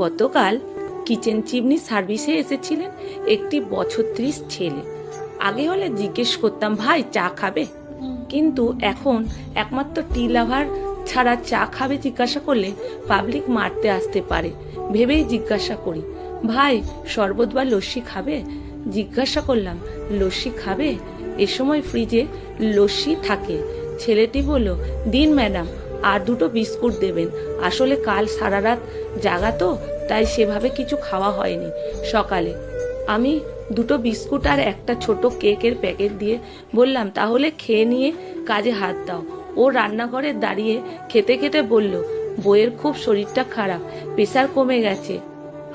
গতকাল kitchen chimney সার্ভিসে এসেছিলেন একটি বছর 30 ছেলে। আগে হলে জিজ্ঞেস করতাম, ভাই চা খাবে? কিন্তু এখন একমাত্র টি লাভার ছাড়া চা খাবে জিজ্ঞাসা করলে পাবলিক মারতে আসতে পারে ভেবেই জিজ্ঞাসা করি, ভাই শরবত বা লস্যি খাবে? জিজ্ঞাসা করলাম, লস্যি খাবে? এ সময় ফ্রিজে লস্যি থাকে। ছেলেটি বলল, দিন ম্যাডাম, আর দুটো বিস্কুট দেবেন। আসলে কাল সারা রাত জাগা তো, তাই সেভাবে কিছু খাওয়া হয়নি। সকালে আমি দুটো বিস্কুট আর একটা ছোট কেকের প্যাকেট দিয়ে বললাম, তাহলে খেয়ে নিয়ে কাজে হাত দাও। ও রান্নাঘরে দাঁড়িয়ে খেতে খেতে বলল, বইয়ের খুব শরীরটা খারাপ, প্রেসার কমে গেছে,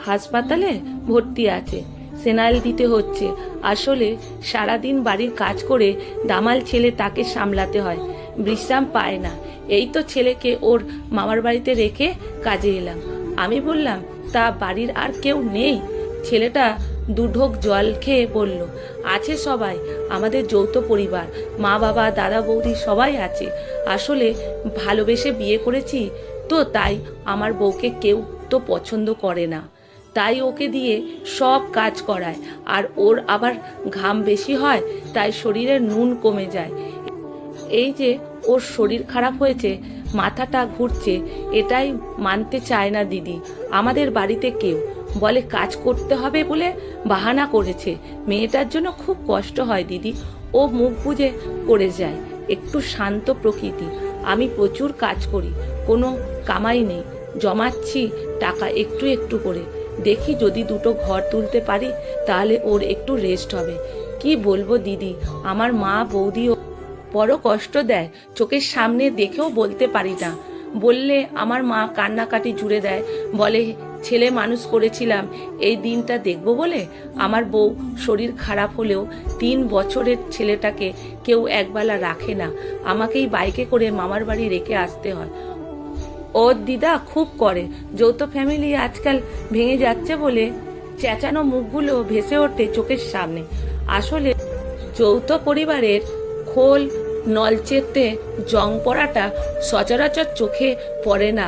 হাসপাতালে ভর্তি আছে, সেনাইল দিতে হচ্ছে। আসলে সারাদিন বাড়ির কাজ করে দামাল ছেলে, তাকে সামলাতে হয়, বিশ্রাম পায় না। এই তো ছেলেকে ওর মামার বাড়িতে রেখে কাজে এলাম। আমি বললাম, তা বাড়ির আর কেউ নেই? ছেলেটা দুঢোক জল খেয়ে বলল, আছে সবাই, আমাদের যৌথ পরিবার, মা বাবা দাদা বৌদি সবাই আছে। আসলে ভালোবেসে বিয়ে করেছি তো, তাই আমার বউকে কেউ তো পছন্দ করে না, তাই ওকে দিয়ে সব কাজ করায়। আর ওর আবার ঘাম বেশি হয়, তাই শরীরের নুন কমে যায়। এই যে ওর শরীর খারাপ হয়েছে, মাথাটা ঘুরছে, এটাই মানতে চায় না দিদি। আমাদের বাড়িতে কেউ বলে কাজ করতে হবে বলে বাহানা করেছে। মেয়েটার জন্য খুব কষ্ট হয় দিদি, ও মুখ বুজে করে যায়। একটু শান্ত প্রকৃতি। আমি প্রচুর কাজ করি, কোনো কামাই নেই, জমাচ্ছি টাকা একটু একটু করে। দেখি যদি দুটো ঘর তুলতে পারি তাহলে ওর একটু রেস্ট হবে। কি বলবো দিদি, আমার মা বৌদিও বড় কষ্ট দেয়, চোখের সামনে দেখেও বলতে পারি না। বললে আমার মা কান্নাকাটি জুড়ে দেয়, বলে ছেলে মানুষ করেছিলাম এই দিনটা দেখবো বলে। আমার বউ শরীর খারাপ হলেও 3 বছরের ছেলেটাকে কেউ একবেলা রাখে না, আমাকেই বাইকে করে মামার বাড়ি রেখে আসতে হয়। ওর দিদা খুব করে। যৌথ ফ্যামিলি আজকাল ভেঙে যাচ্ছে বলে চেঁচানো মুখগুলো ভেসে ওঠে চোখের সামনে। আসলে যৌথ পরিবারের খোল নলচেতে জং পড়াটা সচরাচর চোখে পড়ে না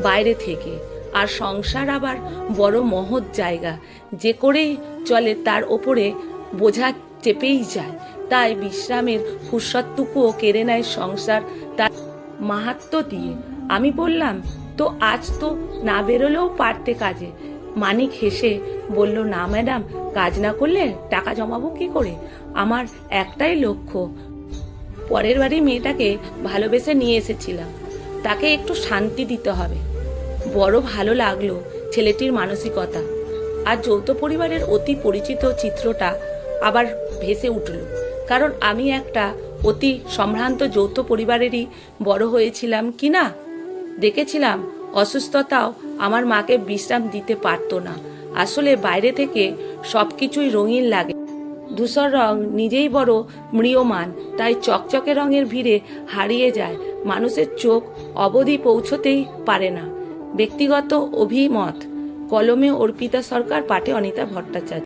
বাইরে থেকে। আর সংসার আবার বড় মহৎ জায়গা, যে করেই চলে তার ওপরে বোঝা চেপেই যায়। তাই বিশ্রামের ফুরসতটুকুও কেড়ে নেয় সংসার তার মাহাত্ম্য দিয়ে। আমি বললাম, তো আজ তো না বেরোলেও পারতে কাজে। মানিক হেসে বলল, না ম্যাডাম, কাজ না করলে টাকা জমাবো কি করে? আমার একটাই লক্ষ্য, পরের বাড়ি মেয়েটাকে ভালোবেসে নিয়ে এসেছিলাম, তাকে একটু শান্তি দিতে হবে। বড় ভালো লাগলো ছেলেটির মানসিকতা। আর যৌথ পরিবারের অতি পরিচিত চিত্রটা আবার ভেসে উঠল, কারণ আমি একটা অতি সম্ভ্রান্ত যৌথ পরিবারেরই বড় হয়েছিলাম কি না। দেখেছিলাম অসুস্থতাও আমার মাকে বিশ্রাম দিতে পারতো না। আসলে বাইরে থেকে সবকিছুই রঙিন লাগে, ধূসর রং নিজেই বড় ম্রিয়মান, তাই চকচকে রঙের ভিড়ে হারিয়ে যায়, মানুষের চোখ অবধি পৌঁছতেই পারে না। ব্যক্তিগত অভিমত। কলমে অর্পিতা সরকার, পাঠে অনিতা ভট্টাচার্য।